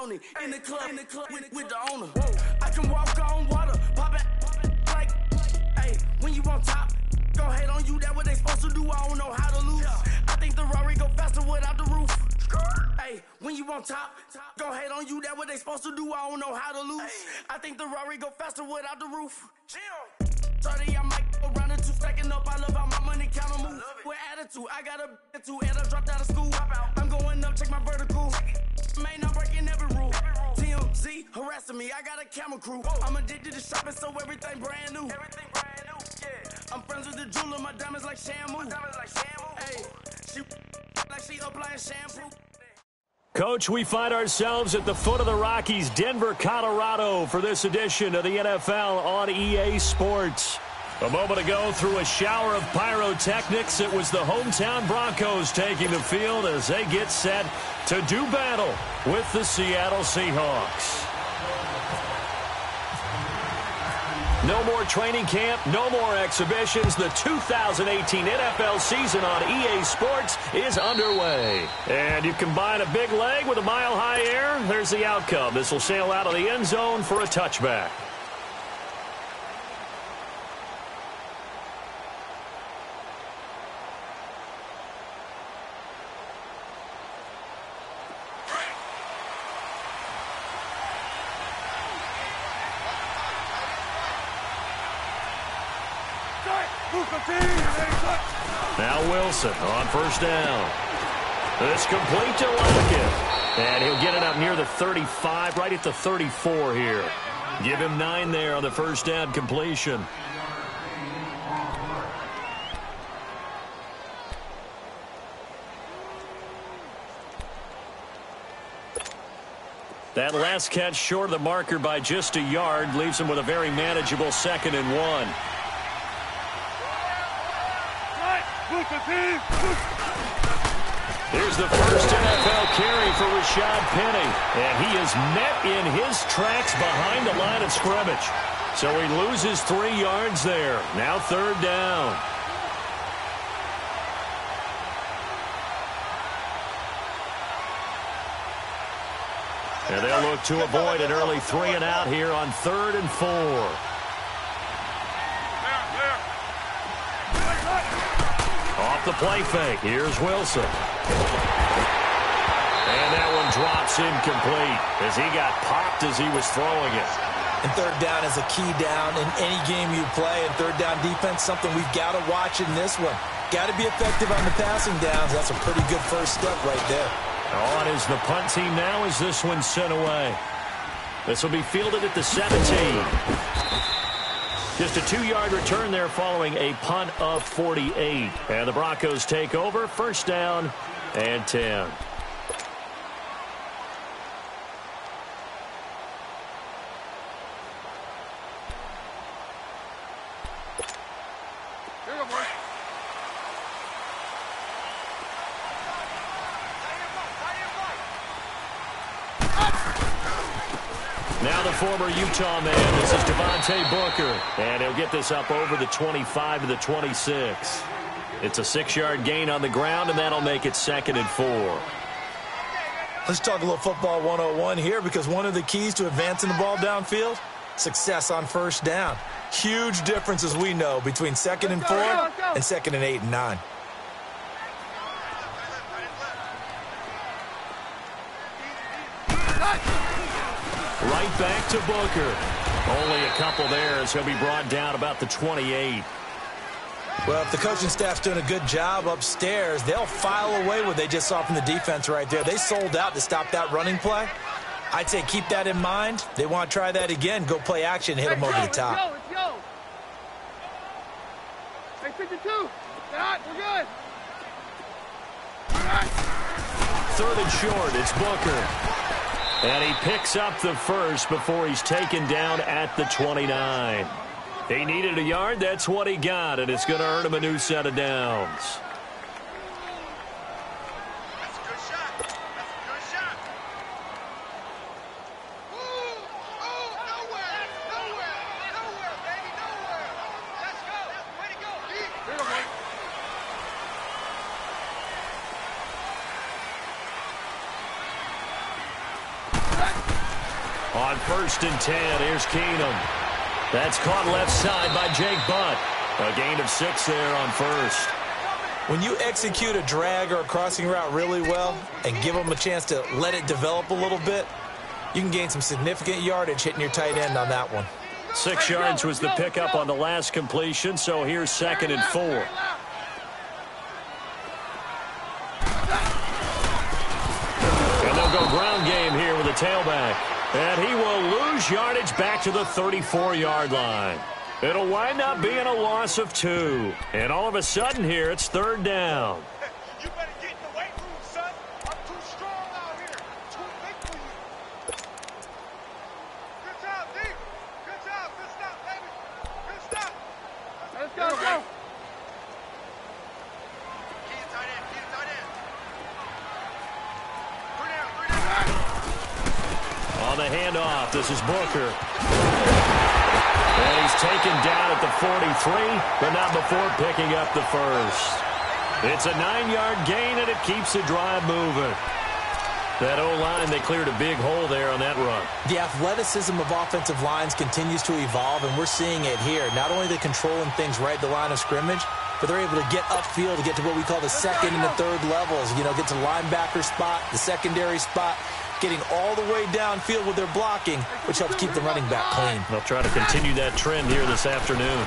Tony in the club with the owner. I can walk on water, pop it like, hey, when you on top, gon' hate on you, that what they supposed to do, I don't know how to lose. I think the Rari go faster without the roof. Hey, when you on top, gon' hate on you, that what they supposed to do, I don't know how to lose. I think the Rari go faster without the roof. 30, I might go round the two, stacking up, I love how my money count on move. With attitude, I got a attitude, and I dropped out of school. I'm going up, check my vertical. Man, I'm breaking every rule. TMZ harassing me, I got a camera crew. I'm addicted to shopping, so everything brand new. I'm friends with the jeweler, my diamonds like Shamu. Hey, she like she applying shampoo. Coach, we find ourselves at the foot of the Rockies, Denver, Colorado, for this edition of the NFL on EA Sports. A moment ago, through a shower of pyrotechnics, it was the hometown Broncos taking the field as they get set to do battle with the Seattle Seahawks. No more training camp, no more exhibitions. The 2018 NFL season on EA Sports is underway. And you combine a big leg with a mile-high air, there's the outcome. This will sail out of the end zone for a touchback. Now Wilson on first down. It's complete to Lockett. And he'll get it up near the 35, right at the 34 here. Give him 9 there on the first down completion. That last catch short of the marker by just a yard leaves him with a very manageable 2nd and 1. Here's the first NFL carry for Rashad Penny. And he is met in his tracks behind the line of scrimmage. So he loses 3 yards there. Now 3rd down. And they'll look to avoid an early 3 and out here on 3rd and 4. Off the play fake. Here's Wilson. And that one drops incomplete as he got popped as he was throwing it. And 3rd down is a key down in any game you play. And 3rd down defense, something we've got to watch in this one. Got to be effective on the passing downs. That's a pretty good first step right there. On is the punt team now as this one's sent away. This will be fielded at the 17. Just a 2-yard return there following a punt of 48. And the Broncos take over, first down and 10. Now the former Utah man, this is Devontae Booker. And he'll get this up over the 25 to the 26. It's a 6-yard gain on the ground, and that'll make it 2nd and 4. Let's talk a little football 101 here, because one of the keys to advancing the ball downfield, success on first down. Huge difference, as we know, between 2nd and 4 and 2nd and 8 and 9. Right back to Booker. Only a couple there as he'll be brought down about the 28. Well, if the coaching staff's doing a good job upstairs, they'll file away what they just saw from the defense right there. They sold out to stop that running play. I'd say keep that in mind. They want to try that again. Go play action, hit them over the top. Let's go. Hey, 52. We're good. All right. 3rd and short, it's Booker. And he picks up the first before he's taken down at the 29. He needed a yard. That's what he got, and it's going to earn him a new set of downs. That's a good shot. That's a good shot. Nowhere, baby, nowhere. Let's go. Way to go. Here we go, boy. On 1st and 10, here's Keenum. That's caught left side by Jake Butt. A gain of 6 there on 1st. When you execute a drag or a crossing route really well and give them a chance to let it develop a little bit, you can gain some significant yardage hitting your tight end on that one. 6 yards was the pickup on the last completion, so here's 2nd and 4. And they'll go ground game here with a tailback. And he will lose yardage back to the 34-yard line. It'll wind up being a loss of 2. And all of a sudden here, it's 3rd down. You better get in the weight room, son. I'm too strong out here. Too big for you. Good job, D. Good job. Good stop, baby. Good stop. Let's go, go. Get it tight end. Get it tight end. 3 down, 3 down. On the handoff, this is Booker. And he's taken down at the 43, but not before picking up the first. It's a 9-yard gain, and it keeps the drive moving. That O-line, they cleared a big hole there on that run. The athleticism of offensive lines continues to evolve, and we're seeing it here. Not only are they controlling things right at the line of scrimmage, but they're able to get upfield to get to what we call the 2nd and the 3rd levels. You know, get to linebacker spot, the secondary spot, getting all the way downfield with their blocking, which helps keep the running back clean. They'll try to continue that trend here this afternoon.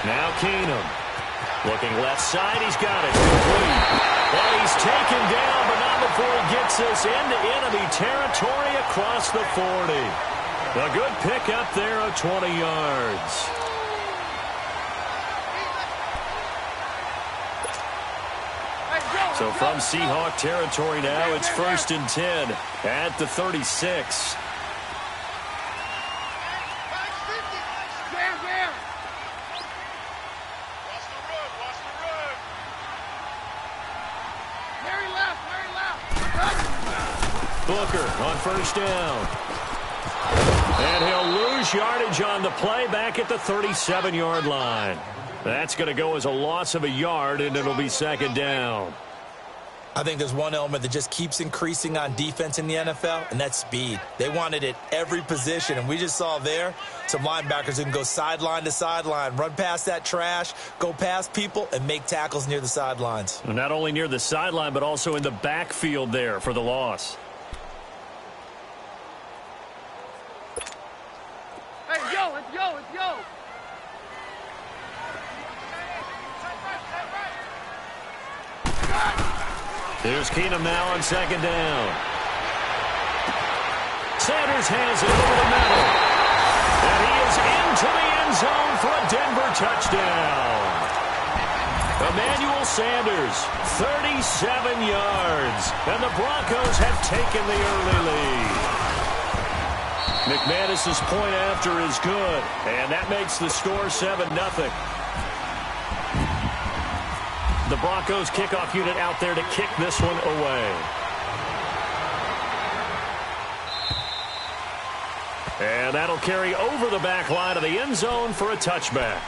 Now Keenum. Looking left side, he's got it. Complete. And he's taken down, but not before he gets us into enemy territory across the 40. A good pickup there of 20 yards. So from Seahawk territory now, it's 1st and 10 at the 36. Booker on 1st down. And he'll lose yardage on the play back at the 37-yard line. That's going to go as a loss of a yard, and it'll be 2nd down. I think there's one element that just keeps increasing on defense in the NFL, and that's speed. They want it at every position, and we just saw there some linebackers who can go sideline to sideline, run past that trash, go past people, and make tackles near the sidelines. And not only near the sideline, but also in the backfield there for the loss. Hey, yo, let's go, let's go. Here's Keenum now on 2nd down. Sanders has it over the middle. And he is into the end zone for a Denver touchdown. Emmanuel Sanders, 37 yards. And the Broncos have taken the early lead. McManus's point after is good. And that makes the score 7-0. The Broncos kickoff unit out there to kick this one away. And that'll carry over the back line of the end zone for a touchback.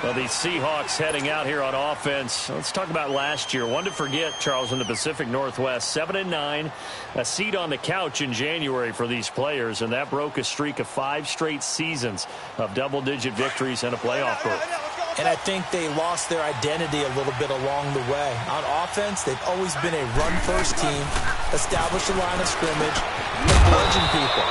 Well, these Seahawks heading out here on offense. Let's talk about last year. One to forget, Charles, in the Pacific Northwest. 7-9, a seat on the couch in January for these players, and that broke a streak of 5 straight seasons of double-digit victories and a playoff berth. And I think they lost their identity a little bit along the way. On offense, they've always been a run-first team, established a line of scrimmage, and bludgeon people.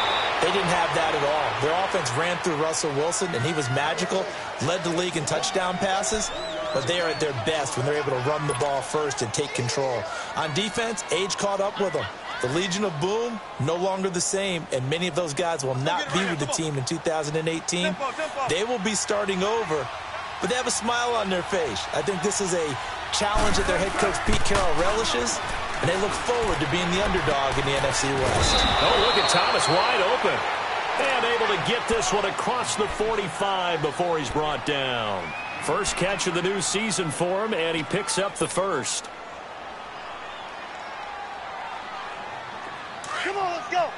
They didn't have that at all. Their offense ran through Russell Wilson, and he was magical, led the league in touchdown passes, but they are at their best when they're able to run the ball first and take control. On defense, age caught up with them. The Legion of Boom, no longer the same, and many of those guys will not be with the team in 2018. They will be starting over, but they have a smile on their face. I think this is a challenge that their head coach Pete Carroll relishes, and they look forward to being the underdog in the NFC West. Oh, look at Thomas wide open. And able to get this one across the 45 before he's brought down. First catch of the new season for him, and he picks up the first. Come on, let's go.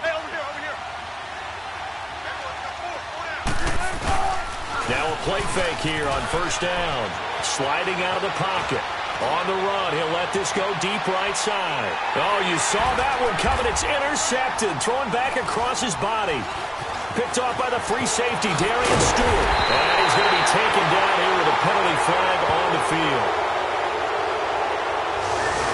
Hey, over here, over here. Now a play fake here on 1st down. Sliding out of the pocket. On the run, he'll let this go deep right side. Oh, you saw that one coming. It's intercepted. Thrown back across his body. Picked off by the free safety, Darian Stewart. And he's going to be taken down here with a penalty flag on the field.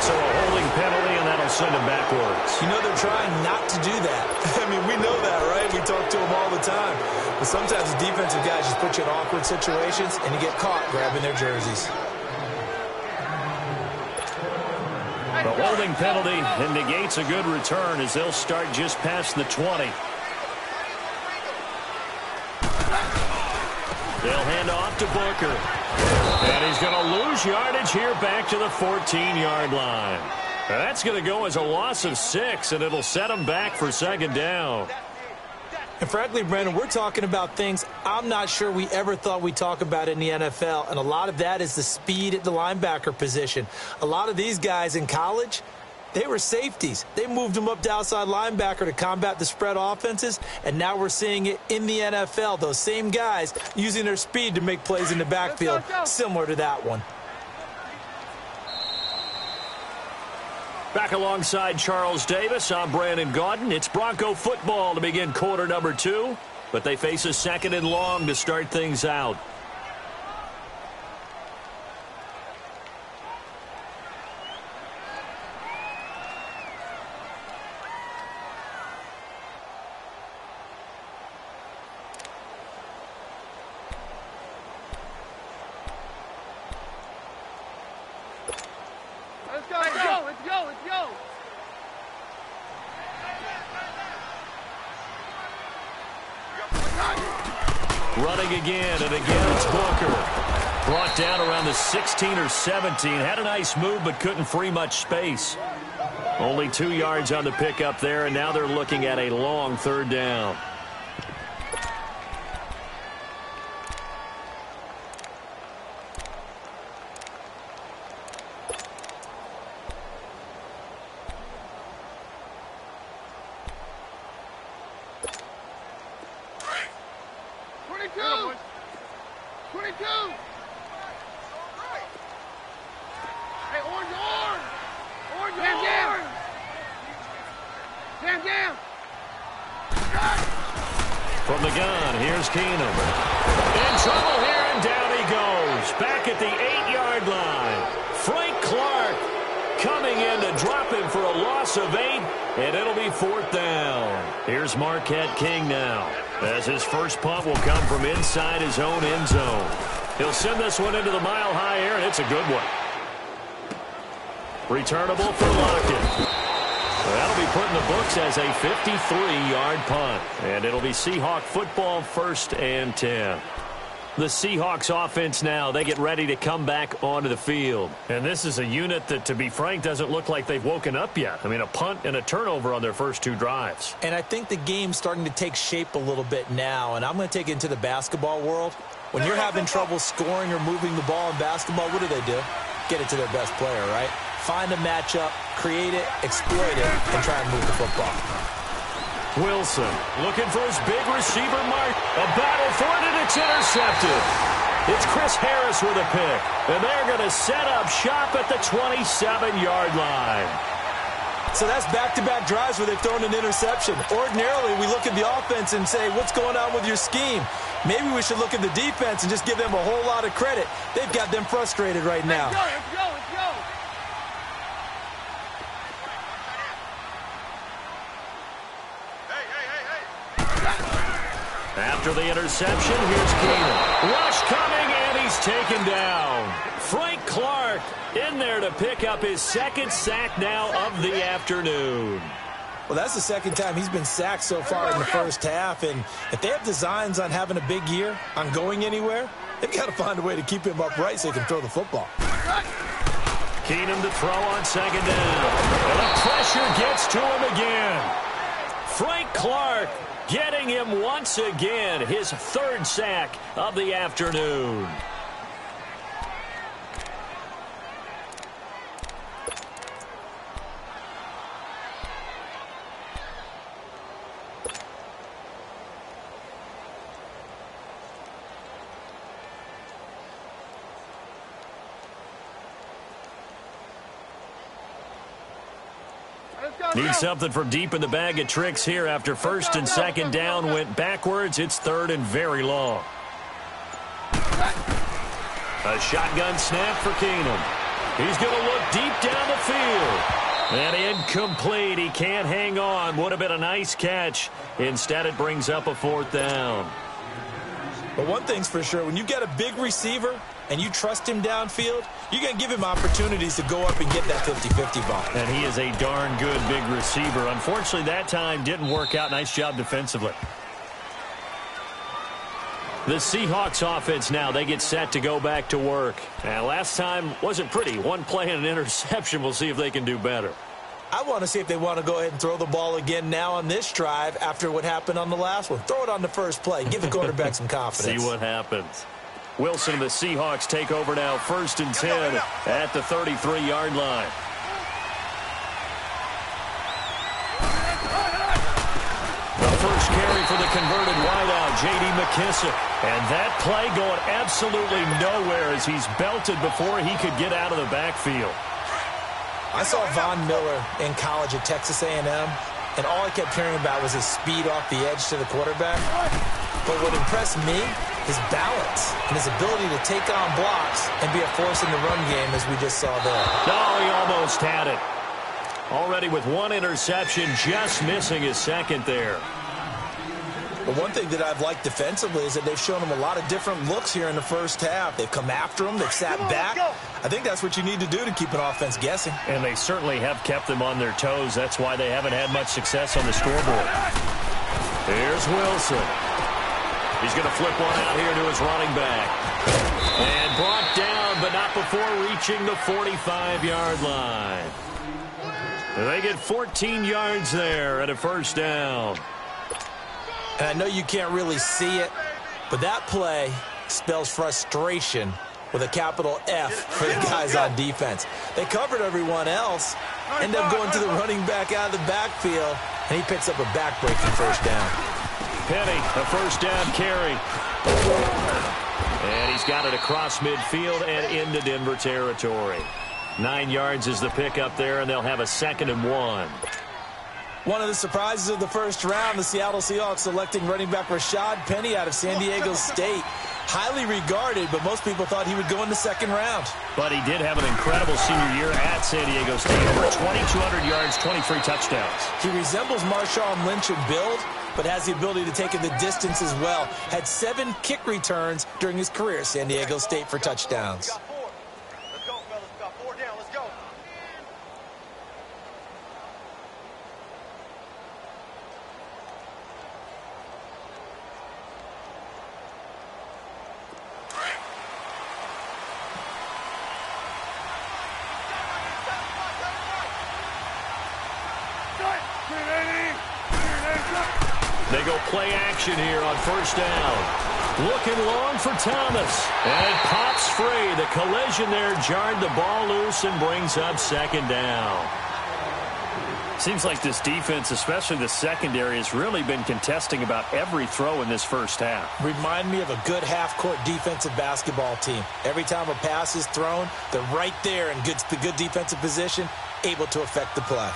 So a holding penalty, and that'll send him backwards. You know they're trying not to do that. I mean, we know that, right? We talk to them all the time. But sometimes the defensive guys just put you in awkward situations, and you get caught grabbing their jerseys. The holding penalty negates a good return as they'll start just past the 20. They'll hand off to Booker. And he's going to lose yardage here back to the 14-yard line. That's going to go as a loss of 6, and it'll set him back for second down. And frankly, Brandon, we're talking about things I'm not sure we ever thought we'd talk about in the NFL, and a lot of that is the speed at the linebacker position. A lot of these guys in college, they were safeties. They moved them up to outside linebacker to combat the spread offenses, and now we're seeing it in the NFL. Those same guys using their speed to make plays in the backfield, similar to that one. Back alongside Charles Davis, I'm Brandon Gaudin. It's Bronco football to begin quarter number 2, but they face a second and long to start things out. Let's go. Running again, and again it's Booker. Brought down around the 16 or 17. Had a nice move, but couldn't free much space. Only 2 yards on the pickup there, and now they're looking at a long third down. From the gun, here's Keenum. In trouble here, and down he goes. Back at the 8-yard line. Frank Clark coming in to drop him for a loss of 8, and it'll be 4th down. Here's Marquette King now, as his first punt will come from inside his own end zone. He'll send this one into the mile-high air, and it's a good one. Returnable for Lockett. That'll be put in the books as a 53-yard punt. And it'll be Seahawk football, 1st and 10. The Seahawks offense now, they get ready to come back onto the field. And this is a unit that, to be frank, doesn't look like they've woken up yet. I mean, a punt and a turnover on their first 2 drives. And I think the game's starting to take shape a little bit now. And I'm going to take it into the basketball world. When you're having trouble scoring or moving the ball in basketball, what do? Get it to their best player, right? Find a matchup, create it, exploit it, and try and move the football. Wilson looking for his big receiver mark. A battle for it, and it's intercepted. It's Chris Harris with a pick. And they're going to set up shop at the 27-yard line. So that's back-to-back drives where they've thrown an interception. Ordinarily, we look at the offense and say, what's going on with your scheme? Maybe we should look at the defense and just give them a whole lot of credit. They've got them frustrated right now. Let's go. After the interception, here's Keenum. Rush coming, and he's taken down. Frank Clark in there to pick up his 2nd sack now of the afternoon. Well, that's the 2nd time he's been sacked so far in the first half. And if they have designs on having a big year, on going anywhere, they've got to find a way to keep him upright so he can throw the football. Keenum to throw on 2nd down. And the pressure gets to him again. Frank Clark getting him once again, his 3rd sack of the afternoon. Need something from deep in the bag of tricks here after first and second down went backwards. It's third and very long. A shotgun snap for Keenum. He's going to look deep down the field. And incomplete. He can't hang on. Would have been a nice catch. Instead, it brings up a fourth down. But one thing's for sure, when you get a big receiver and you trust him downfield, you're going to give him opportunities to go up and get that 50-50 ball. And he is a darn good big receiver. Unfortunately, that time didn't work out. Nice job defensively. The Seahawks offense now, they get set to go back to work. And last time wasn't pretty. One play and an interception. We'll see if they can do better. I want to see if they want to go ahead and throw the ball again now on this drive after what happened on the last one. Throw it on the first play. Give the quarterback some confidence. See what happens. Wilson and the Seahawks take over now, 1st and 10 at the 33-yard line. The first carry for the converted wideout, J.D. McKissick. And that play going absolutely nowhere as he's belted before he could get out of the backfield. I saw Von Miller in college at Texas A&M, and all I kept hearing about was his speed off the edge to the quarterback. But what impressed me, his balance and his ability to take on blocks and be a force in the run game, as we just saw there. No, he almost had it. Already with one interception, just missing his second there. But one thing that I've liked defensively is that they've shown him a lot of different looks here in the first half. They've come after him. They've sat back. I think that's what you need to do to keep an offense guessing. And they certainly have kept them on their toes. That's why they haven't had much success on the scoreboard. Here's Wilson. He's going to flip one out here to his running back. And brought down, but not before reaching the 45-yard line. They get 14 yards there at a first down. And I know you can't really see it, but that play spells frustration with a capital F for the guys on defense. They covered everyone else, end up going to the running back out of the backfield, and he picks up a back-breaking first down. Penny, a first down carry. And he's got it across midfield and into Denver territory. 9 yards is the pickup there, and they'll have a 2nd and 1. One of the surprises of the first round, the Seattle Seahawks selecting running back Rashad Penny out of San Diego State. Highly regarded, but most people thought he would go in the 2nd round. But he did have an incredible senior year at San Diego State. Over 2,200 yards, 23 touchdowns. He resembles Marshawn Lynch in build, but has the ability to take it the distance as well. Had 7 kick returns during his career at San Diego State for touchdowns. Let's go, fellas. Got 4 down. Let's go. They go play action here on first down. Looking long for Thomas. And it pops free. The collision there jarred the ball loose and brings up 2nd down. Seems like this defense, especially the secondary, has really been contesting about every throw in this first half. Remind me of a good half-court defensive basketball team. Every time a pass is thrown, they're right there in good defensive position, able to affect the play.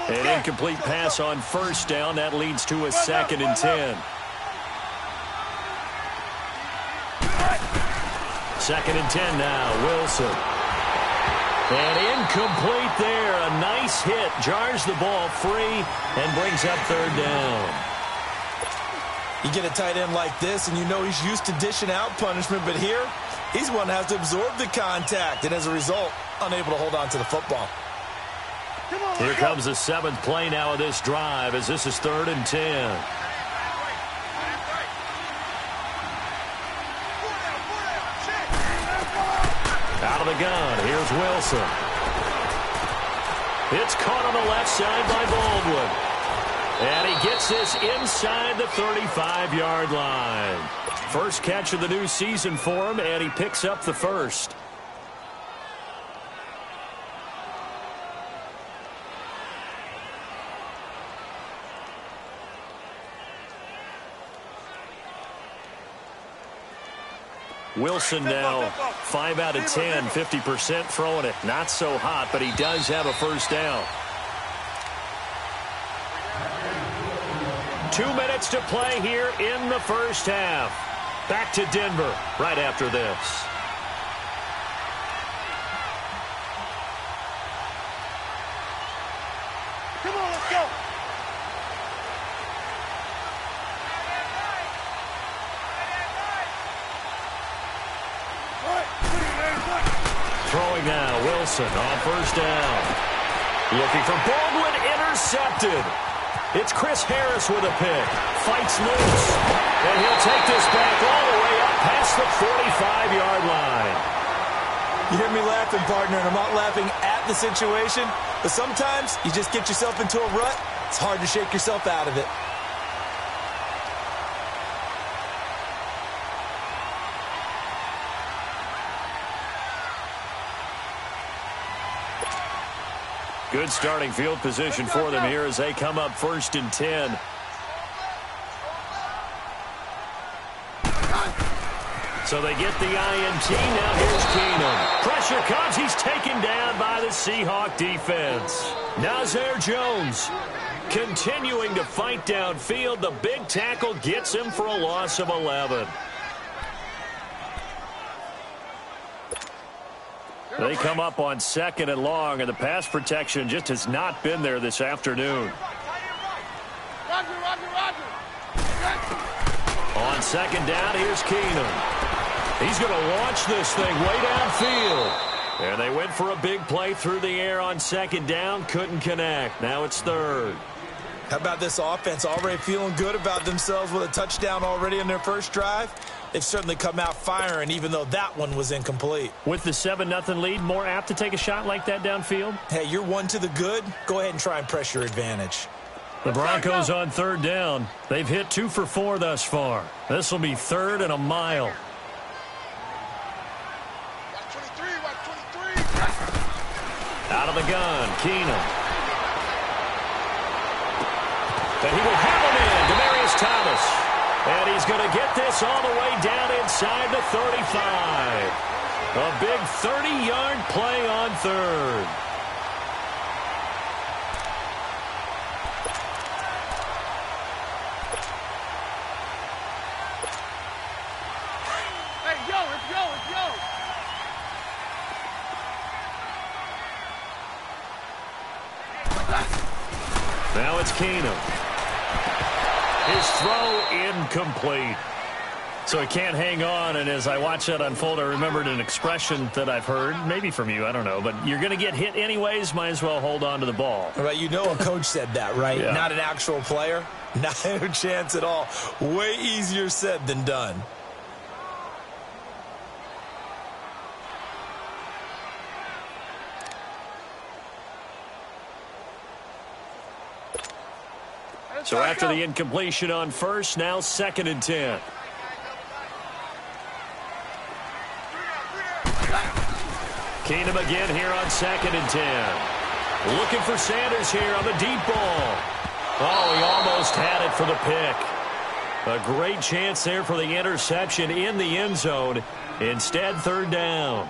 An incomplete pass on first down. That leads to a 2nd and 10. 2nd and 10 now. Wilson. And incomplete there. A nice hit. Jars the ball free and brings up 3rd down. You get a tight end like this, and you know he's used to dishing out punishment, but here, he's one that has to absorb the contact, and as a result, unable to hold on to the football. Here comes the 7th play now of this drive as this is 3rd and 10. Out of the gun, here's Wilson. It's caught on the left side by Baldwin. And he gets this inside the 35-yard line. First catch of the new season for him, and he picks up the first. Wilson now 5 out of 10, 50% throwing it. Not so hot, but he does have a first down. 2 minutes to play here in the first half. Back to Denver right after this. Come on, let's go. Throwing now, Wilson on first down. Looking for Baldwin, intercepted. It's Chris Harris with a pick. Fights loose. And he'll take this back all the way up past the 45-yard line. You hear me laughing, partner, and I'm not laughing at the situation, but sometimes you just get yourself into a rut. It's hard to shake yourself out of it. Good starting field position for them here as they come up 1st and 10. So they get the INT. Now here's Keenum. Pressure comes. He's taken down by the Seahawk defense. Nazir Jones continuing to fight downfield. The big tackle gets him for a loss of 11. They come up on 2nd and long, and the pass protection just has not been there this afternoon. On 2nd down, here's Keenum. He's going to launch this thing way downfield. And they went for a big play through the air on 2nd down. Couldn't connect. Now it's 3rd. How about this offense already feeling good about themselves with a touchdown already in their first drive? They've certainly come out firing, even though that one was incomplete. With the 7-0 lead, more apt to take a shot like that downfield? Hey, you're one to the good. Go ahead and try and press your advantage. The Broncos on 3rd down. They've hit 2 for 4 thus far. This will be 3rd and a mile. Out of the gun, Keenum. And he will have him in, Demaryius Thomas. And he's going to get this all the way down inside the 35. A big 30-yard play on 3rd. Hey, yo, it's yo, it's yo. Now it's Keenum. His throw incomplete. So he can't hang on, and as I watch that unfold, I remembered an expression that I've heard, maybe from you, I don't know, but you're going to get hit anyways, might as well hold on to the ball. Right, you know a coach said that, right? Yeah. Not an actual player. Not a chance at all. Way easier said than done. So after the incompletion on 1st, now 2nd and 10. Keenum again here on 2nd and 10. Looking for Sanders here on the deep ball. Oh, he almost had it for the pick. A great chance there for the interception in the end zone. Instead, 3rd down.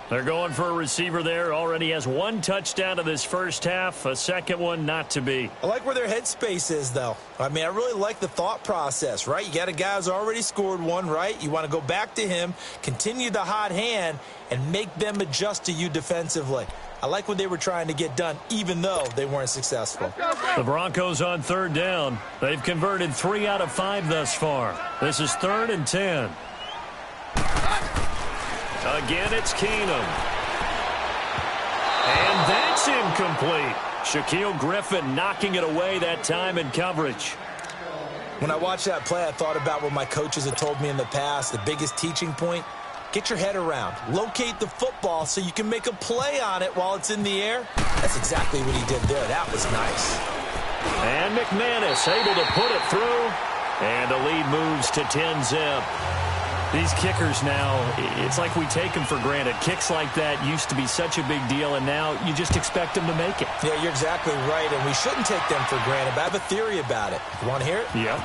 They're going for a receiver there. Already has 1 touchdown in this first half. A second one not to be. I like where their headspace is, though. I mean, I really like the thought process, right? You got a guy who's already scored 1, right? You want to go back to him, continue the hot hand, and make them adjust to you defensively. I like what they were trying to get done, even though they weren't successful. The Broncos on 3rd down. They've converted 3 out of 5 thus far. This is 3rd and 10. Again, it's Keenum. And that's incomplete. Shaquille Griffin knocking it away that time in coverage. When I watched that play, I thought about what my coaches had told me in the past. The biggest teaching point, get your head around. Locate the football so you can make a play on it while it's in the air. That's exactly what he did there. That was nice. And McManus able to put it through. And the lead moves to 10-zip. These kickers now, it's like we take them for granted. Kicks like that used to be such a big deal, and now you just expect them to make it. Yeah, you're exactly right, and we shouldn't take them for granted. But I have a theory about it. You want to hear it? Yeah.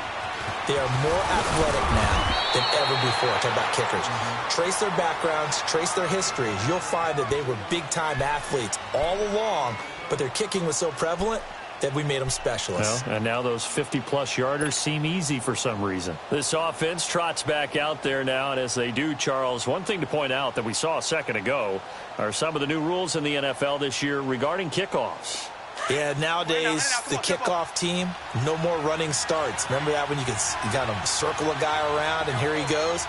They are more athletic now. than ever before. Talk about kickers. Trace their backgrounds, trace their histories. You'll find that they were big-time athletes all along, but their kicking was so prevalent that we made them specialists. Well, and now those 50-plus yarders seem easy for some reason. This offense trots back out there now, and as they do, Charles, one thing to point out that we saw a second ago are some of the new rules in the NFL this year regarding kickoffs. Yeah, nowadays, the kickoff team, no more running starts. Remember that when you kind of circle a guy around and here he goes?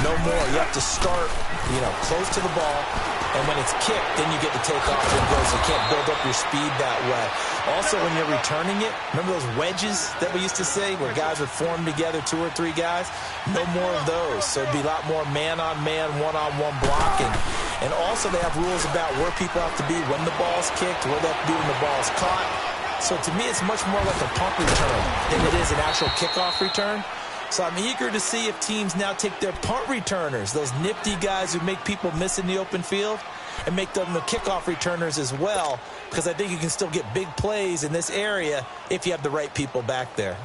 No more. You have to start, close to the ball, and when it's kicked, then you get to take off and go, so you can't build up your speed that way. Also, when you're returning it, remember those wedges that we used to say where guys would form together, 2 or 3 guys? No more of those. So it'd be a lot more man-on-man, one-on-one blocking. And also, they have rules about where people have to be when the ball's kicked, where they have to be when the ball's caught. So to me, it's much more like a punt return than it is an actual kickoff return. So I'm eager to see if teams now take their punt returners, those nifty guys who make people miss in the open field, and make them the kickoff returners as well, because I think you can still get big plays in this area if you have the right people back there.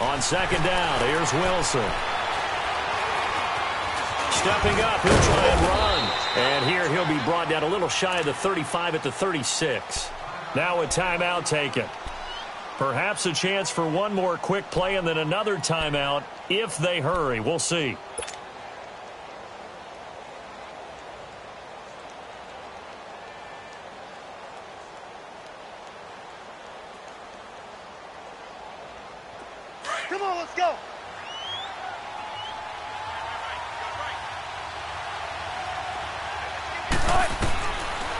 On second down, here's Wilson. Stepping up, he'll try and run. And here he'll be brought down a little shy of the 35 at the 36. Now a timeout taken. Perhaps a chance for one more quick play and then another timeout if they hurry. We'll see. Come on, let's go.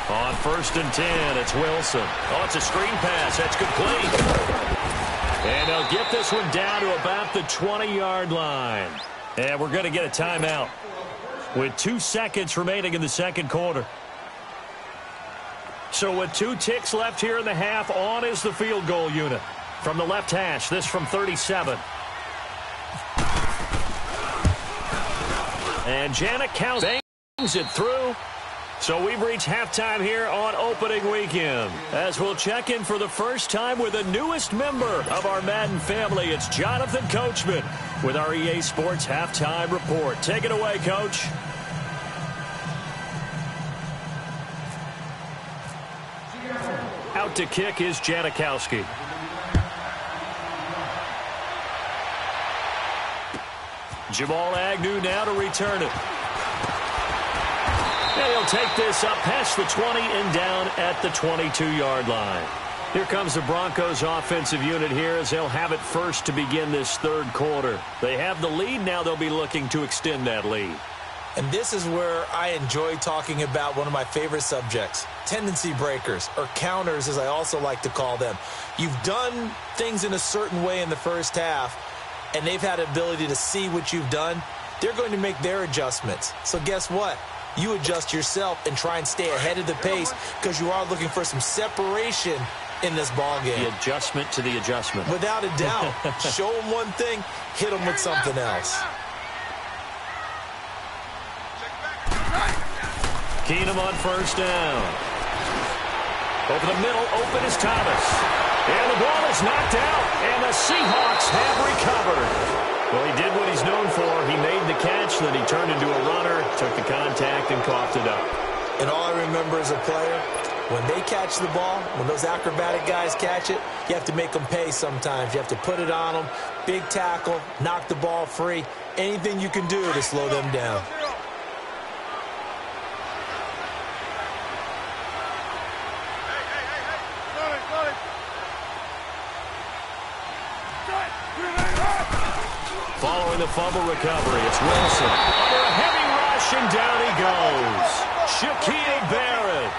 On 1st and 10, it's Wilson. Oh, it's a screen pass. That's complete. And they'll get this one down to about the 20-yard line. And we're going to get a timeout with 2 seconds remaining in the second quarter. So with 2 ticks left here in the half, on is the field goal unit. From the left hash, this from 37. And Janikowski bangs it through. So we've reached halftime here on opening weekend. As we'll check in for the first time with the newest member of our Madden family, it's Jonathan Coachman with our EA Sports Halftime Report. Take it away, Coach. Out to kick is Janikowski. Jamal Agnew now to return it. And he'll take this up past the 20 and down at the 22-yard line. Here comes the Broncos offensive unit here as they'll have it first to begin this third quarter. They have the lead. Now they'll be looking to extend that lead. And this is where I enjoy talking about one of my favorite subjects, tendency breakers, or counters as I also like to call them. You've done things in a certain way in the first half, and they've had the ability to see what you've done. They're going to make their adjustments. So guess what? You adjust yourself and try and stay ahead of the pace because you are looking for some separation in this ball game. The adjustment to the adjustment. Without a doubt. Show them one thing, hit them with something else. Keenum on first down. Over the middle, open is Thomas. And the ball is knocked out, and the Seahawks have recovered. Well, he did what he's known for. He made the catch, then he turned into a runner, took the contact, and coughed it up. And all I remember as a player, when they catch the ball, when those acrobatic guys catch it, you have to make them pay sometimes. You have to put it on them, big tackle, knock the ball free, anything you can do to slow them down. Following the fumble recovery, it's Wilson. Under a heavy rush, and down he goes. Shaquille Barrett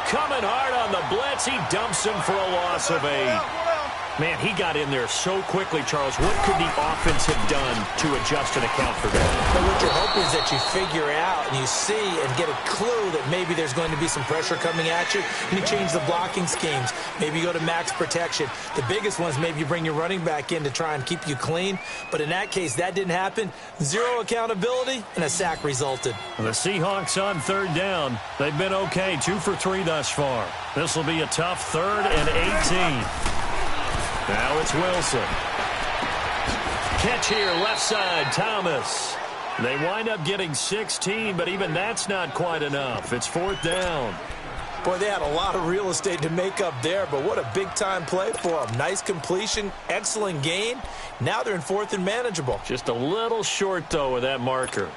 coming hard on the blitz. He dumps him for a loss of 8. Man, he got in there so quickly, Charles. What could the offense have done to adjust and account for that? But what you're hoping is that you figure out and you see and get a clue that maybe there's going to be some pressure coming at you, and you change the blocking schemes. Maybe you go to max protection. The biggest one is maybe you bring your running back in to try and keep you clean. But in that case, that didn't happen. Zero accountability, and a sack resulted. The Seahawks on third down. They've been okay, 2 for 3 thus far. This will be a tough 3rd and 18. Now it's Wilson. Catch here, left side, Thomas. They wind up getting 16, but even that's not quite enough. It's 4th down. Boy, they had a lot of real estate to make up there, but what a big-time play for them. Nice completion, excellent gain. Now they're in 4th and manageable. Just a little short, though, with that marker.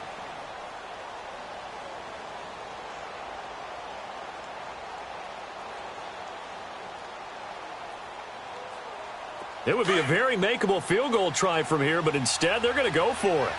It would be a very makeable field goal try from here, but instead they're going to go for it.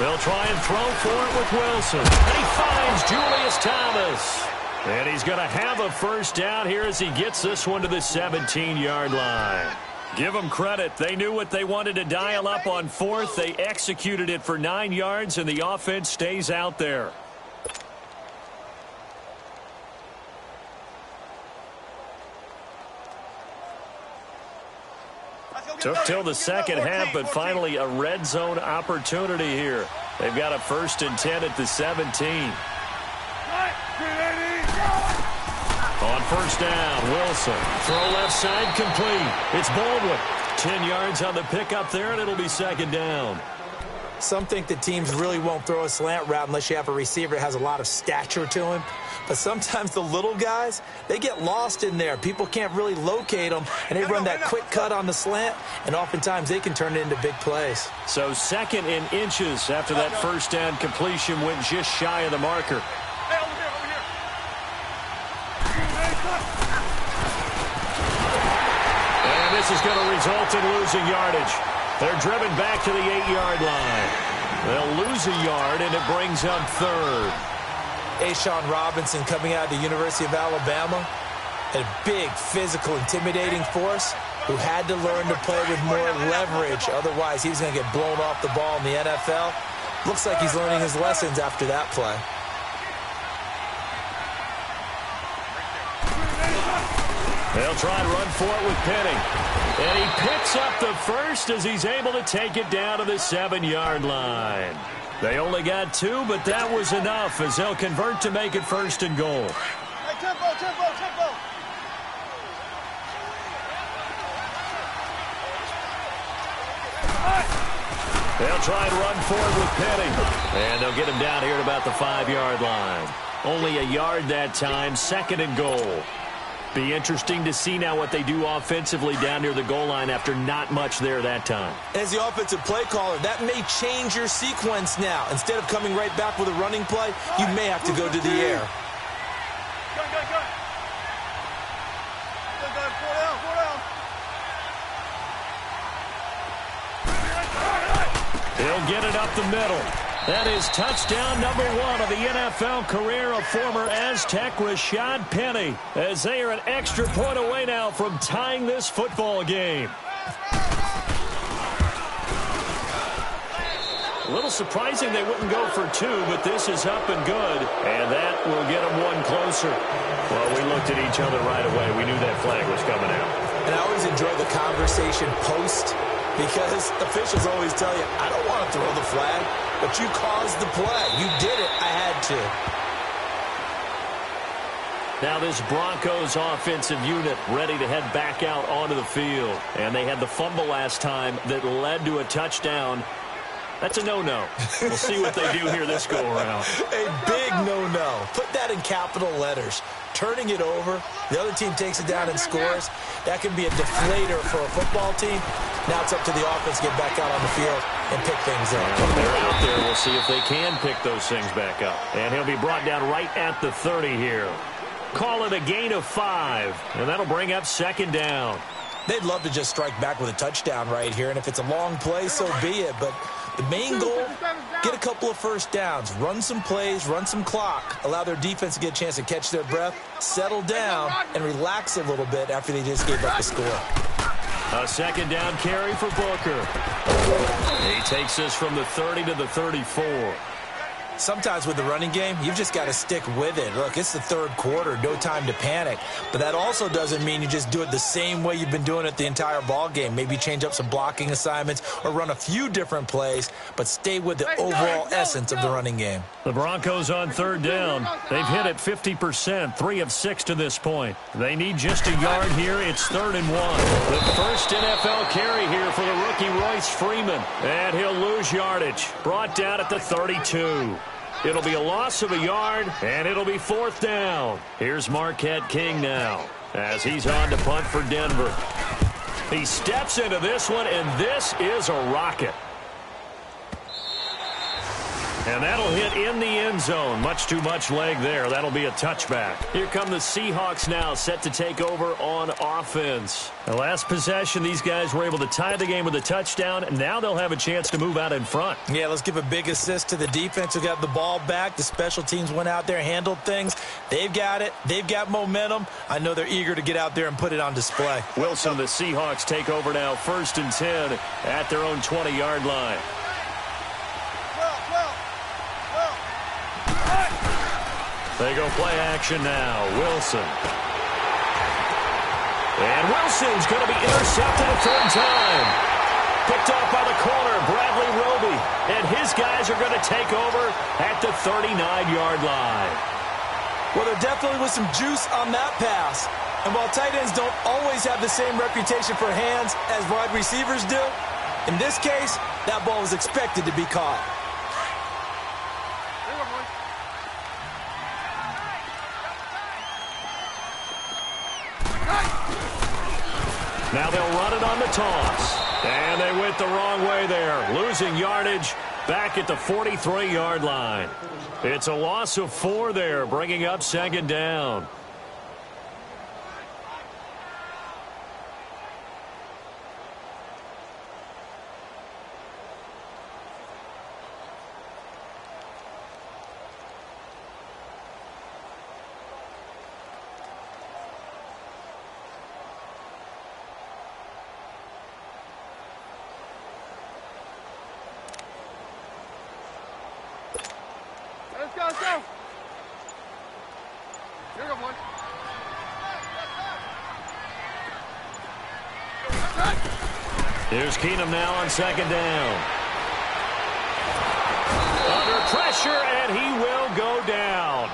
They'll try and throw for it with Wilson. And he finds Julius Thomas. And he's going to have a first down here as he gets this one to the 17-yard line. Give them credit. They knew what they wanted to dial up on 4th. They executed it for 9 yards, and the offense stays out there. Took till the second half, but finally a red zone opportunity here. They've got a 1st and 10 at the 17. On first down, Wilson. Throw left side complete. It's Baldwin. 10 yards on the pickup there, and it'll be 2nd down. Some think that teams really won't throw a slant route unless you have a receiver that has a lot of stature to him. But sometimes the little guys, they get lost in there. People can't really locate them, and they run that quick cut on the slant, and oftentimes they can turn it into big plays. So 2nd and inches after that first down completion went just shy of the marker. And this is going to result in losing yardage. They're driven back to the 8-yard line. They'll lose a yard, and it brings up 3rd. Ashawn Robinson coming out of the University of Alabama, a big, physical, intimidating force who had to learn to play with more leverage. Otherwise, he's going to get blown off the ball in the NFL. Looks like he's learning his lessons after that play. They'll try and run for it with Penny. And he picks up the first as he's able to take it down to the 7-yard line. They only got 2, but that was enough as they'll convert to make it 1st and goal. Hey, tempo, tempo, tempo. They'll try and run for it with Penny. And they'll get him down here at about the 5-yard line. Only a yard that time, 2nd and goal. Be interesting to see now what they do offensively down near the goal line after not much there that time. As the offensive play caller, that may change your sequence now. Instead of coming right back with a running play, you may have to go to the air. Go. He'll get it up the middle. That is touchdown number 1 of the NFL career of former Aztec Rashad Penny, as they are an extra point away now from tying this football game. A little surprising they wouldn't go for 2, but this is up and good, and that will get them 1 closer. Well, we looked at each other right away. We knew that flag was coming out. And I always enjoy the conversation post, because officials always tell you, I don't want to throw the flag, but you caused the play. You did it. I had to. Now this Broncos offensive unit ready to head back out onto the field. And they had the fumble last time that led to a touchdown. That's a no-no. We'll see what they do here this go-around. A big no-no. Put that in capital letters. Turning it over, the other team takes it down and scores. That can be a deflator for a football team. Now it's up to the offense to get back out on the field and pick things up. When they're out there, we'll see if they can pick those things back up. And he'll be brought down right at the 30 here. Call it a gain of 5, and that'll bring up 2nd down. They'd love to just strike back with a touchdown right here, and if it's a long play, so be it. But the main goal, get a couple of first downs, run some plays, run some clock, allow their defense to get a chance to catch their breath, settle down, and relax a little bit after they just gave up the score. A second down carry for Booker. He takes this from the 30 to the 34. Sometimes with the running game, you've just got to stick with it. Look, it's the third quarter, no time to panic. But that also doesn't mean you just do it the same way you've been doing it the entire ball game. Maybe change up some blocking assignments or run a few different plays, but stay with the overall essence of the running game. The Broncos on third down. They've hit it 50%, 3 of 6 to this point. They need just a yard here. It's 3rd and 1. The first NFL carry here for the rookie Royce Freeman. And he'll lose yardage. Brought down at the 32. It'll be a loss of a yard, and it'll be 4th down. Here's Marquette King now as he's on to punt for Denver. He steps into this one, and this is a rocket. And that'll hit in the end zone. Much too much leg there. That'll be a touchback. Here come the Seahawks now, set to take over on offense. The last possession, these guys were able to tie the game with a touchdown, and now they'll have a chance to move out in front. Yeah, let's give a big assist to the defense who got the ball back. The special teams went out there, handled things. They've got it. They've got momentum. I know they're eager to get out there and put it on display. Wilson, the Seahawks take over now, 1st and 10 at their own 20-yard line. They go play action now. Wilson. And Wilson's going to be intercepted a 3rd time. Picked off by the corner, Bradley Roby. And his guys are going to take over at the 39-yard line. Well, there definitely was some juice on that pass. And while tight ends don't always have the same reputation for hands as wide receivers do, in this case, that ball was expected to be caught. Now they'll run it on the toss. And they went the wrong way there. Losing yardage back at the 43-yard line. It's a loss of 4 there, bringing up 2nd down. Let's go. Here we go, boys. Here's Keenum now on 2nd down. Under pressure, and he will go down.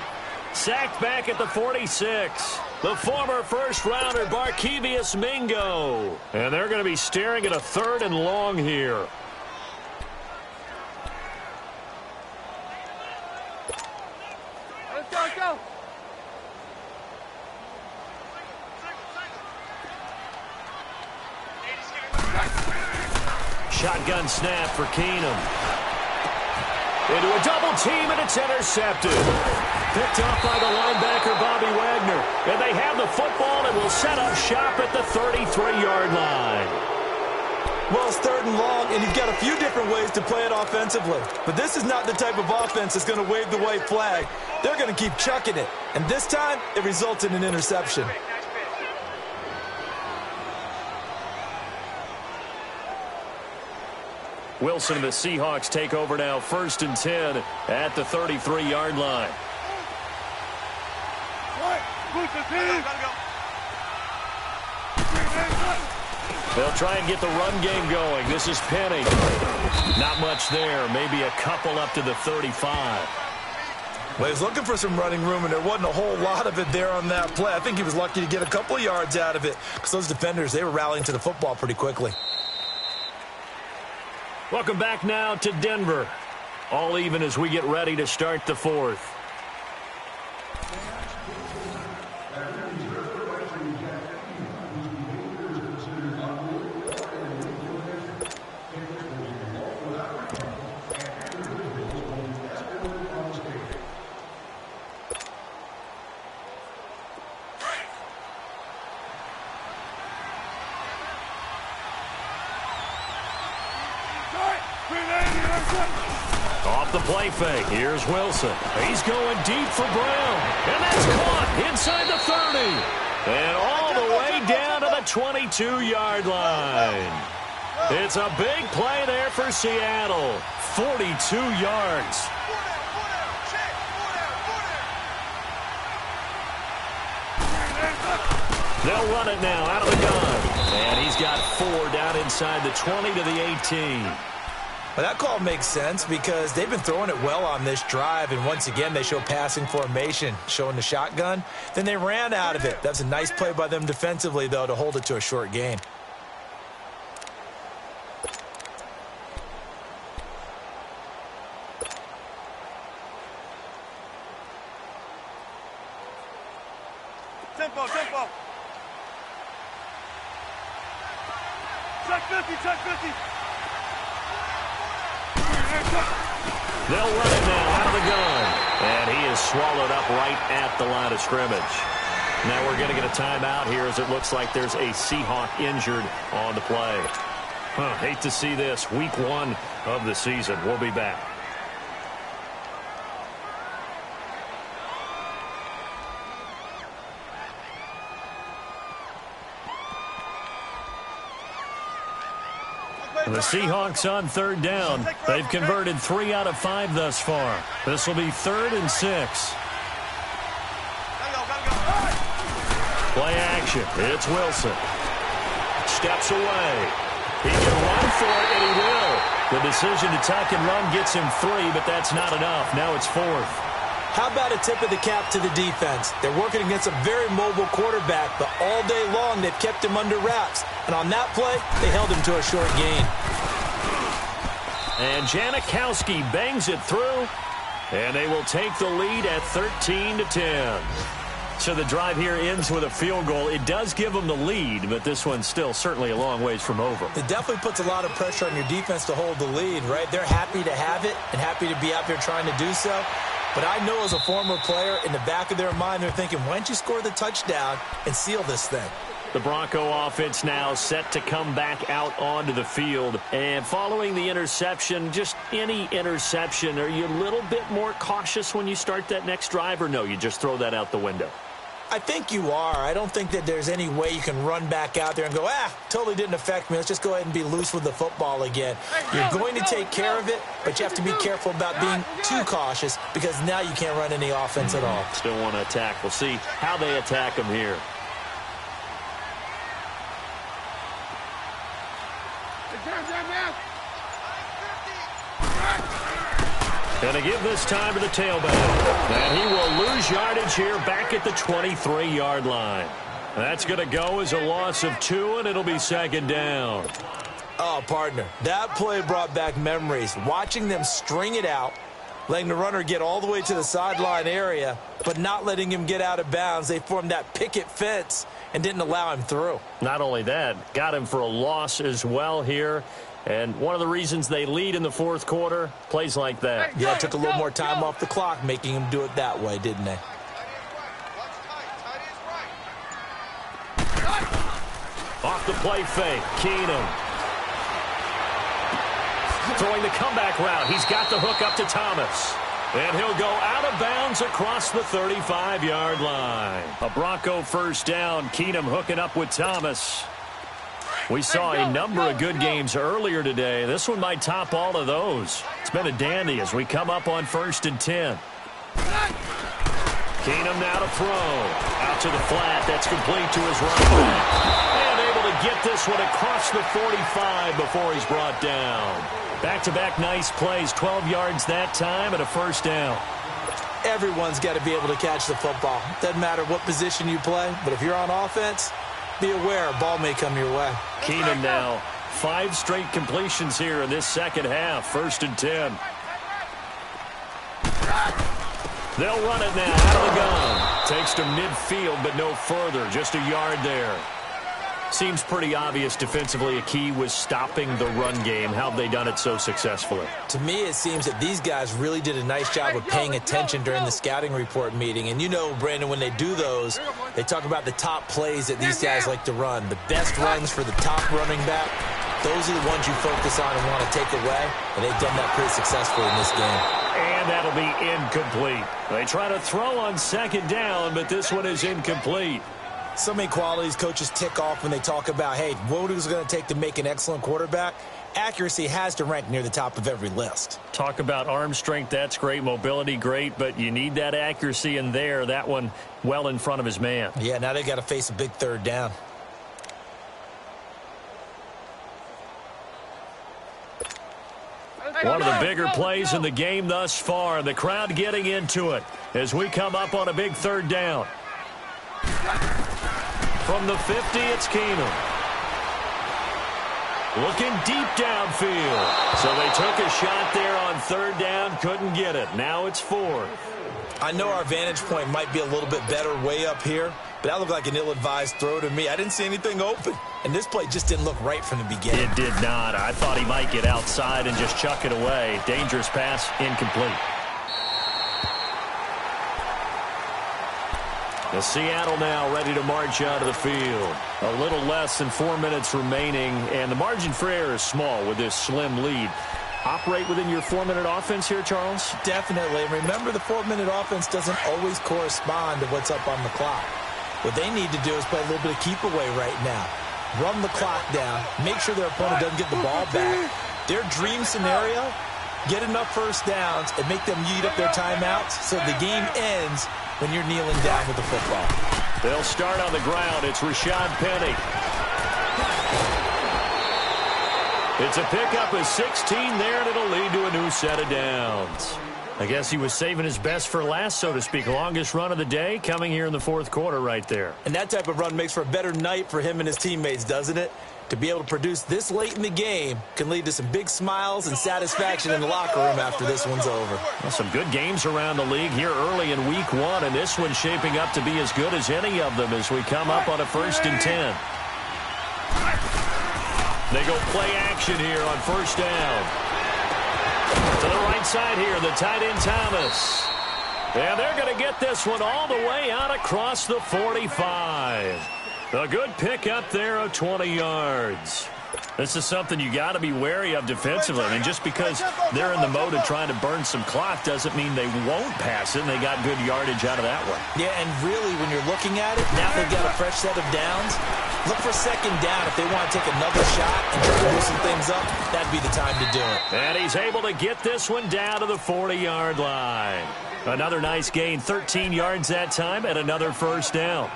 Sacked back at the 46. The former first-rounder, Barkevious Mingo. And they're going to be staring at a 3rd and long here. Let's go. Shotgun snap for Keenum. Into a double team, and it's intercepted. Picked off by the linebacker, Bobby Wagner. And they have the football and will set up shop at the 33-yard line. Well, it's 3rd and long, and you've got a few different ways to play it offensively. But this is not the type of offense that's going to wave the white flag. They're going to keep chucking it. And this time, it results in an interception. Wilson and the Seahawks take over now, 1st and 10 at the 33-yard line. They'll try and get the run game going. This is Penny. Not much there. Maybe a couple up to the 35. Well, he was looking for some running room, and there wasn't a whole lot of it there on that play. I think he was lucky to get a couple of yards out of it because those defenders, they were rallying to the football pretty quickly. Welcome back now to Denver. All even as we get ready to start the 4th. Off the play fake, here's Wilson. He's going deep for Brown. And that's caught inside the 30. And all the way down to the 22-yard line. It's a big play there for Seattle. 42 yards. They'll run it now out of the gun. And he's got 4 down inside the 20 to the 18. Well, that call makes sense because they've been throwing it well on this drive, and once again they show passing formation, showing the shotgun. Then they ran out of it. That's a nice play by them defensively, though, to hold it to a short gain. Tempo. Check 50. They'll run it now out of the gun. And he is swallowed up right at the line of scrimmage. Now we're going to get a timeout here as it looks like there's a Seahawk injured on the play. Hate to see this. Week 1 of the season. We'll be back. The Seahawks on 3rd down. They've converted 3 out of 5 thus far. This will be 3rd and 6. Play action. It's Wilson. Steps away. He can run for it, and he will. The decision to tuck and run gets him 3, but that's not enough. Now it's 4th. How about a tip of the cap to the defense? They're working against a very mobile quarterback, but all day long they've kept him under wraps. And on that play, they held him to a short gain. And Janikowski bangs it through, and they will take the lead at 13-10. So the drive here ends with a field goal. It does give them the lead, but this one's still certainly a long ways from over. It definitely puts a lot of pressure on your defense to hold the lead, right? They're happy to have it and happy to be out there trying to do so. But I know as a former player, in the back of their mind, they're thinking, why don't you score the touchdown and seal this thing? The Bronco offense now set to come back out onto the field. And following the interception, just any interception, are you a little bit more cautious when you start that next drive, or no, you just throw that out the window? I think you are. I don't think that there's any way you can run back out there and go, totally didn't affect me. Let's just go ahead and be loose with the football again. You're going to take care of it, but you have to be careful about being too cautious because now you can't run any offense at all. Still want to attack. We'll see how they attack them here. And they give this time to the tailback. And he will lose yardage here back at the 23-yard line. That's going to go as a loss of 2, and it'll be 2nd down. Oh, partner, that play brought back memories. Watching them string it out, letting the runner get all the way to the sideline area, but not letting him get out of bounds. They formed that picket fence and didn't allow him through. Not only that, got him for a loss as well here. And one of the reasons they lead in the 4th quarter, plays like that. Yeah, it took a little more time off the clock, making him do it that way, didn't they? Off the play fake, Keenum. Throwing the comeback route. He's got the hook up to Thomas. And he'll go out of bounds across the 35-yard line. A Bronco 1st down. Keenum hooking up with Thomas. We saw a number of good games earlier today. This one might top all of those. It's been a dandy as we come up on 1st and 10. Keenum now to throw. Out to the flat. That's complete to his running back. And able to get this one across the 45 before he's brought down. Back-to-back nice plays. 12 yards that time and a 1st down. Everyone's got to be able to catch the football. Doesn't matter what position you play, but if you're on offense, be aware a ball may come your way. Keenum now 5 straight completions here in this 2nd half. 1st and 10. They'll run it now out of the gun. Takes to midfield, but no further. Just a yard there. Seems pretty obvious defensively a key was stopping the run game. How have they done it so successfully? To me, it seems that these guys really did a nice job of paying attention during the scouting report meeting. And you know, Brandon, when they do those, they talk about the top plays that these guys like to run. The best runs for the top running back. those are the ones you focus on and want to take away, and they've done that pretty successfully in this game. And that'll be incomplete. They try to throw on second down, but this one is incomplete. So many qualities coaches tick off when they talk about, hey, what is it going to take to make an excellent quarterback? Accuracy has to rank near the top of every list. Talk about arm strength, that's great. Mobility, great, but you need that accuracy in there. That one well in front of his man. Yeah, now they got to face a big third down. One of the bigger plays in the game thus far. The crowd getting into it as we come up on a big third down. From the 50, it's Keenum. Looking deep downfield. So they took a shot there on third down, couldn't get it. Now it's fourth. I know our vantage point might be a little bit better way up here, but that looked like an ill-advised throw to me. I didn't see anything open, and this play just didn't look right from the beginning. It did not. I thought he might get outside and just chuck it away. Dangerous pass, incomplete. The Seattle now ready to march out of the field. A little less than 4 minutes remaining, and the margin for error is small with this slim lead. Operate within your 4-minute offense here, Charles? Definitely. Remember, the 4-minute offense doesn't always correspond to what's up on the clock. What they need to do is play a little bit of keep away right now. Run the clock down. Make sure their opponent doesn't get the ball back. Their dream scenario, get enough first downs and make them eat up their timeouts so the game ends when you're kneeling down with the football. They'll start on the ground. It's Rashad Penny. It's a pickup of 16 there, and it'll lead to a new set of downs. I guess he was saving his best for last, so to speak. Longest run of the day coming here in the fourth quarter right there. And that type of run makes for a better night for him and his teammates, doesn't it? To be able to produce this late in the game can lead to some big smiles and satisfaction in the locker room after this one's over. Well, some good games around the league here early in week one, and this one's shaping up to be as good as any of them as we come up on a 1st and 10. They go play action here on first down. To the right side here, the tight end Thomas. And they're going to get this one all the way out across the 45. A good pickup there of 20 yards. This is something you got to be wary of defensively. I mean, just because they're in the mode of trying to burn some clock doesn't mean they won't pass it, and they got good yardage out of that one. Yeah, and really, when you're looking at it, now they've got a fresh set of downs. Look for second down. If they want to take another shot and try to loosen things up, that'd be the time to do it. And he's able to get this one down to the 40-yard line. Another nice gain, 13 yards that time, and another first down.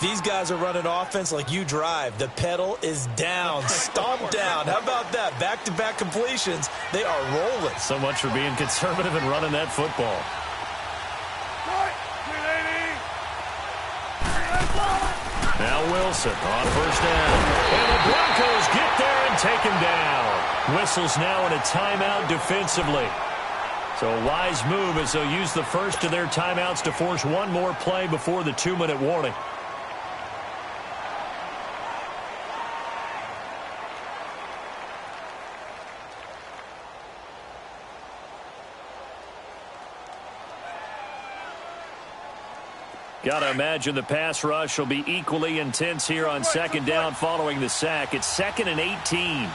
These guys are running offense like you drive. The pedal is down, stomp down. How about that? Back-to-back completions. They are rolling. So much for being conservative and running that football. Now Wilson on first down. And the Broncos get there and take him down. Whistles now in a timeout defensively. So a wise move as they'll use the first of their timeouts to force one more play before the 2-minute warning. Got to imagine the pass rush will be equally intense here on second down following the sack. It's 2nd and 18.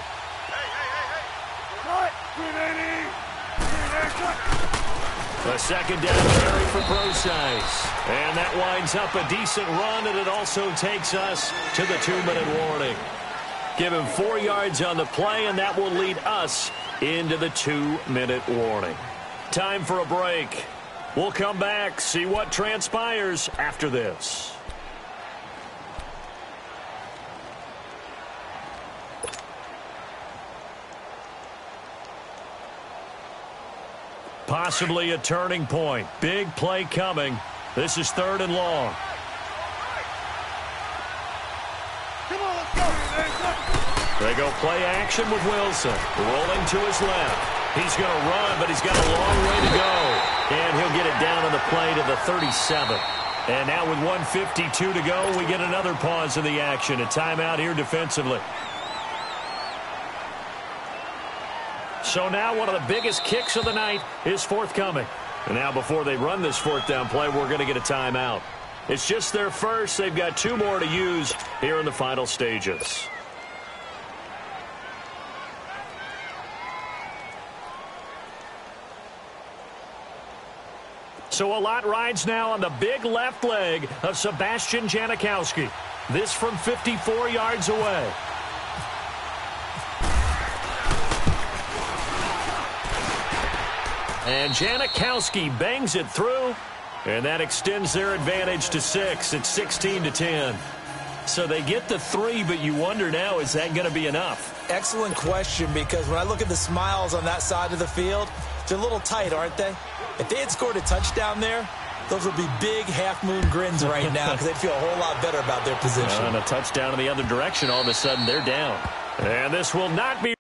A second down carry for Brosize. And that winds up a decent run, and it also takes us to the 2-minute warning. Give him 4 yards on the play, and that will lead us into the 2-minute warning. Time for a break. We'll come back, see what transpires after this. Possibly a turning point. Big play coming. This is 3rd and long. They go play action with Wilson. Rolling to his left. He's going to run, but he's got a long way to go. And he'll get it down on the play to the 37. And now with 1:52 to go, we get another pause in the action. A timeout here defensively. So now one of the biggest kicks of the night is forthcoming. And now before they run this 4th down play, we're going to get a timeout. It's just their first. They've got 2 more to use here in the final stages. So a lot rides now on the big left leg of Sebastian Janikowski. This from 54 yards away. And Janikowski bangs it through, and that extends their advantage to 6. It's 16-10. So they get the 3, but you wonder now, is that going to be enough? Excellent question, because when I look at the smiles on that side of the field, they're a little tight, aren't they? If they had scored a touchdown there, those would be big half-moon grins right now because they'd feel a whole lot better about their position. And a touchdown in the other direction, all of a sudden they're down. And this will not be...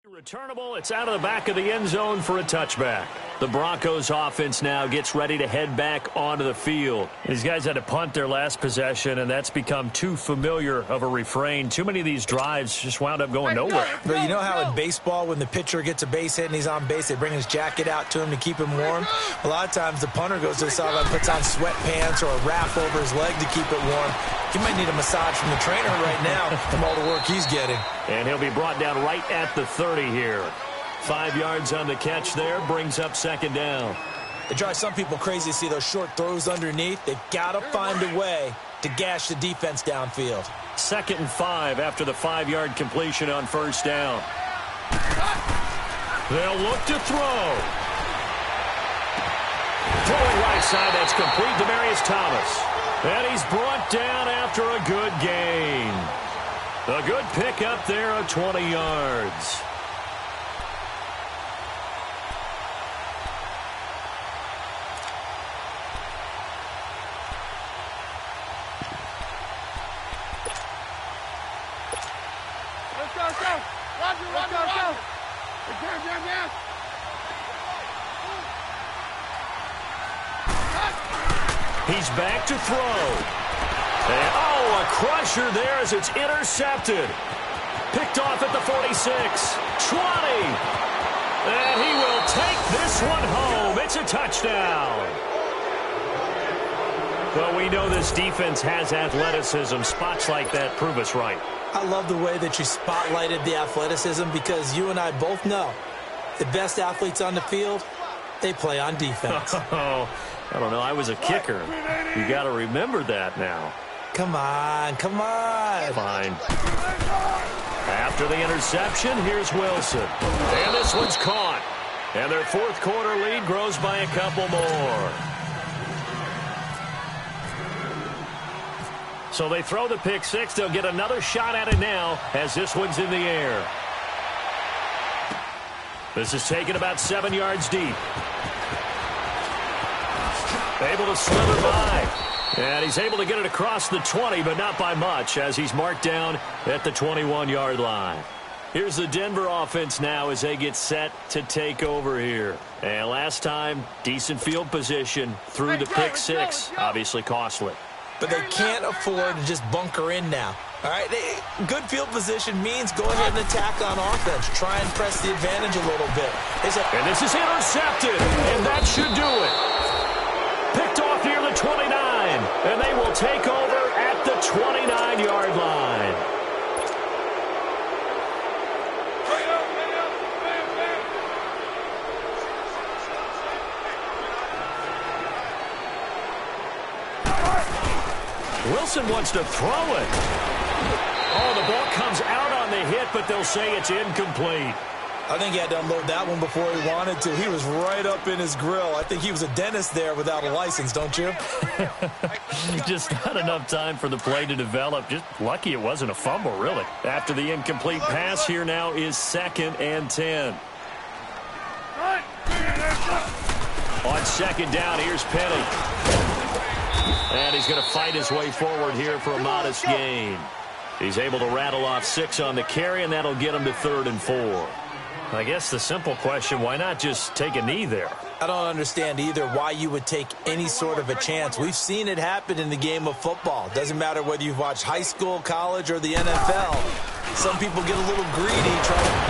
Returnable, it's out of the back of the end zone for a touchback. The Broncos offense now gets ready to head back onto the field. These guys had to punt their last possession, and that's become too familiar of a refrain. Too many of these drives just wound up going nowhere. But you know how in baseball, when the pitcher gets a base hit and he's on base, they bring his jacket out to him to keep him warm? A lot of times the punter goes to the sideline, puts on sweatpants or a wrap over his leg to keep it warm. He might need a massage from the trainer right now from all the work he's getting. And he'll be brought down right at the 30 here. 5 yards on the catch there, brings up second down. It drives some people crazy to see those short throws underneath. They've got to find a way to gash the defense downfield. 2nd and 5 after the 5-yard completion on first down. They'll look to throw. Throwing right side, that's complete to Demaryius Thomas. And he's brought down after a good gain. A good pickup there of 20 yards. Let's go. Roger. Again. He's back to throw. And, a crusher there as it's intercepted. Picked off at the 46. 20. And he will take this one home. It's a touchdown. Well, we know this defense has athleticism. Spots like that prove us right. I love the way that you spotlighted the athleticism because you and I both know the best athletes on the field, they play on defense. I don't know. I was a kicker. You got to remember that now. Come on. Fine. After the interception, here's Wilson. And this one's caught. And their fourth quarter lead grows by a couple more. So they throw the pick six. They'll get another shot at it now as this one's in the air. This is taken about 7 yards deep. Able to slither by. And he's able to get it across the 20, but not by much as he's marked down at the 21-yard line. Here's the Denver offense now as they get set to take over here. And last time, decent field position through the pick six. Obviously costly. But they can't afford to just bunker in now. All right, good field position means go ahead and attack on offense. Try and press the advantage a little bit. And this is intercepted, and that should do it. Picked off near the 29, and they will take over at the 29-yard line. Wilson wants to throw it. Oh, the ball comes out on the hit, but they'll say it's incomplete. I think he had to unload that one before he wanted to. He was right up in his grill. I think he was a dentist there without a license, don't you? Just not enough time for the play to develop. Just lucky it wasn't a fumble, really. After the incomplete pass, here now is 2nd and 10. On 2nd down, here's Penny. And he's going to fight his way forward here for a modest gain. He's able to rattle off 6 on the carry, and that'll get him to 3rd and 4. I guess the simple question, why not just take a knee there? I don't understand either why you would take any sort of a chance. We've seen it happen in the game of football. Doesn't matter whether you've watched high school, college, or the NFL. Some people get a little greedy.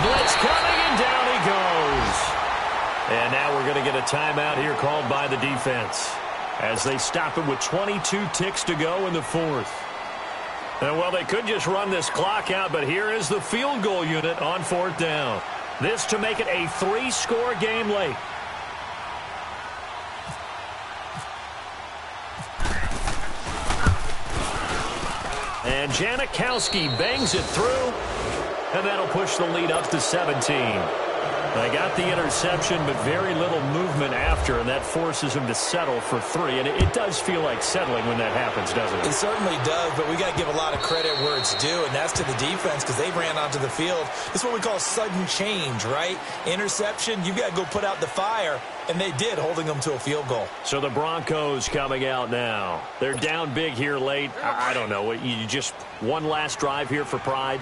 Blitz coming, and down he goes. And now we're going to get a timeout here called by the defense as they stop it with 22 ticks to go in the 4th. And, well, they could just run this clock out, but here is the field goal unit on 4th down. This to make it a 3-score game late. And Janikowski bangs it through, and that'll push the lead up to 17. They got the interception, but very little movement after, and that forces him to settle for 3. And it does feel like settling when that happens, doesn't it? It certainly does, but we got to give a lot of credit where it's due, and that's to the defense because they ran onto the field. This is what we call sudden change, right? Interception, you got to go put out the fire, and they did, holding them to a field goal. So the Broncos coming out now. They're down big here late. I don't know. You just one last drive here for pride?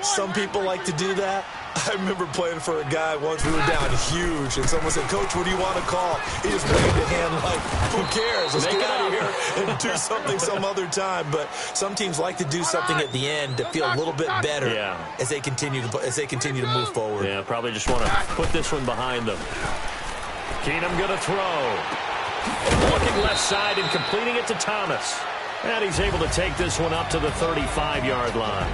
Some people like to do that. I remember playing for a guy once. We were down huge, and someone said, "Coach, what do you want to call?" He just waved a hand like, "Who cares? Let's get out of here and do something some other time." But some teams like to do something at the end to feel a little bit better as they continue to move forward. Yeah, probably just want to put this one behind them. Keenum going to throw. Looking left side and completing it to Thomas. And he's able to take this one up to the 35-yard line.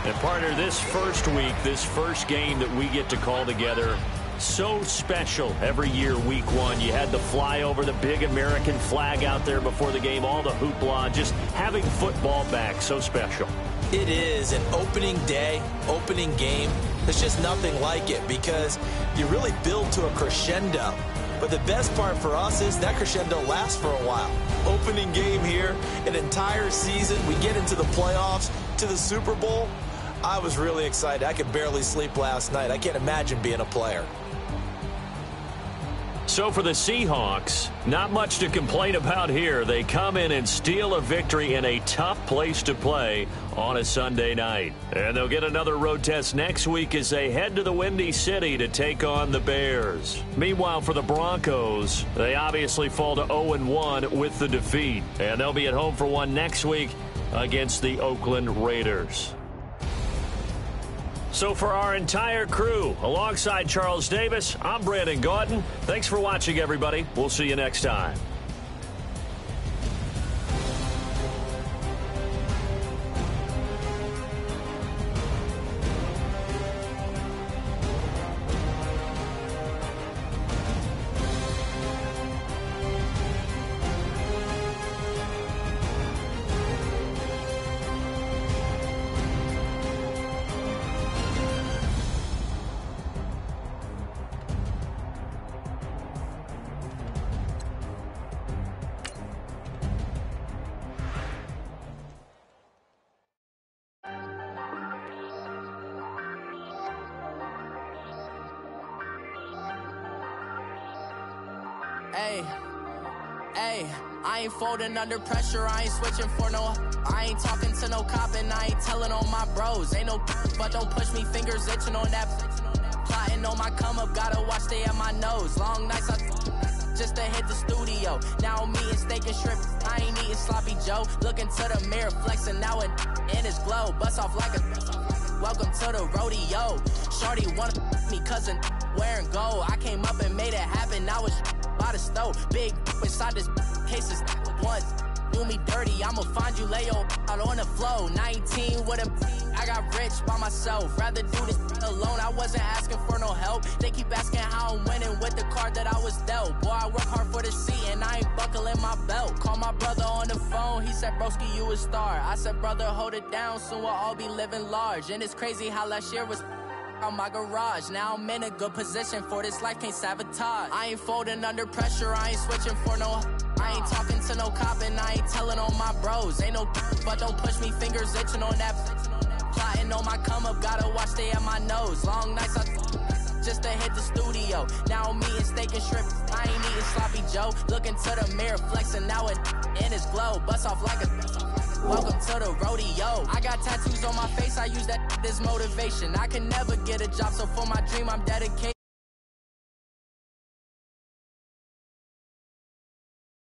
And, partner, this first week, this first game that we get to call together, so special every year, week 1. You had the flyover, the big American flag out there before the game, all the hoopla, just having football back, so special. It is an opening day, opening game. There's just nothing like it because you really build to a crescendo. But the best part for us is that crescendo lasts for a while. Opening game here, an entire season. We get into the playoffs, to the Super Bowl. I was really excited. I could barely sleep last night. I can't imagine being a player. So for the Seahawks, not much to complain about here. They come in and steal a victory in a tough place to play on a Sunday night. And they'll get another road test next week as they head to the Windy City to take on the Bears. Meanwhile, for the Broncos, they obviously fall to 0-1 with the defeat. And they'll be at home for one next week against the Oakland Raiders. So for our entire crew, alongside Charles Davis, I'm Brandon Gaudin. Thanks for watching, everybody. We'll see you next time. I ain't folding under pressure, I ain't switching for no. I ain't talking to no cop and I ain't telling on my bros. Ain't no but don't push me, fingers itching on that. Plotting on my come up, gotta watch stay at my nose. Long nights I just to hit the studio. Now I'm eating steak and shrimp, I ain't eating sloppy Joe. Looking to the mirror, flexing now and in his glow. Bust off like a welcome to the rodeo. Shorty wanna me cousin wearing gold. I came up and made it happen, now it's by the stove. Big inside this case is once. Do me dirty, I'ma find you lay out on the flow. 19 with a I got rich by myself. Rather do this alone, I wasn't asking for no help. They keep asking how I'm winning with the card that I was dealt. Boy, I work hard for the seat and I ain't buckling my belt. Call my brother on the phone, he said, broski, you a star. I said, brother, hold it down, soon we'll all be living large. And it's crazy how last year was out my garage. Now I'm in a good position for this life, can't sabotage. I ain't folding under pressure, I ain't switching for no. I ain't talking to no cop and I ain't telling on my bros. Ain't no but don't push me, fingers itching on that. Plotting on my come up, gotta watch stay at my nose. Long nights just to hit the studio. Now I'm eating steak and shrimp, I ain't eating sloppy Joe. Looking to the mirror, flexing now it in his glow. Bust off like a welcome to the rodeo. I got tattoos on my face, I use that as motivation. I can never get a job, so for my dream I'm dedicated.